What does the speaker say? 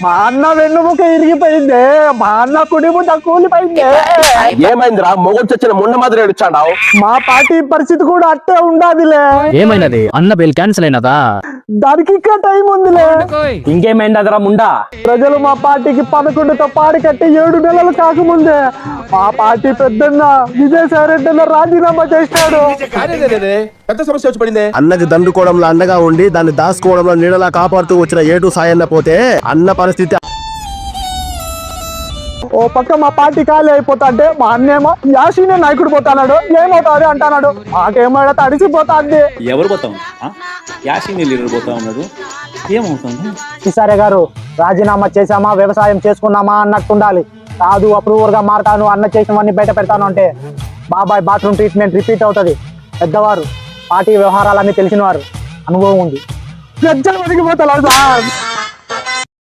మా అన్న వెన్నుముక ఇరిగిపోయింది, మా అన్న కుడిముట కూలిపోయింది. ఏమైందిరా మొగుడు చచ్చిన ముండ మాదిరి ఏడుచాడావు? మా పార్టీ పరిస్థితి కూడా అట్టే ఉండాదిలే. ఏమైనది? అన్న బెయిల్ క్యాన్సిల్ అయినదా? దానికి ఇంకా టైం ఉందిలే. ఇంకేమైందరా ముండా? ప్రజలు మా పార్టీకి 11తో పాడి కట్టి 7 నెలలు కాకముందే మా పార్టీ పెద్దన్న విజయసాయి రెడ్డి అన్న రాజీనామా చేసినాడు. పెద్ద సమస్య వచ్చి పడింది. అన్నకి దండుకోవడంలో అండగా ఉండి దాన్ని దాచుకోవడంలో నీడలా కాపాడుతూ వచ్చిన ఏటు సాయన్న పోతే అన్న పరిస్థితి. ఓ పక్క మా పార్టీ ఖాళీ అయిపోతాంటే మా అన్నేమో యాసీనే నాయకుడు పోతాడు, ఏమవుతాది అంటున్నాడు. మాకేమో తడిసిపోతాంది. ఎవరు పోతాం? యాసింగ్ లీడర్ పోతా ఉన్నాడు, ఏమవుతుంది? ఈసారి గారు రాజీనామా చేసామా వ్యవసాయం చేసుకున్నామా అన్నట్టుండాలి. కాదు అప్రూవర్ గా మారతాను, అన్న చేసినవన్నీ బయట పెడతాను అంటే బాబాయ్ బాత్రూమ్ ట్రీట్మెంట్ రిపీట్ అవుతుంది. పెద్దవారు, పార్టీ వ్యవహారాలన్నీ తెలిసిన వారు, అనుభవం ఉంది. గజ్జలు ఒదిగిపోతారు సార్.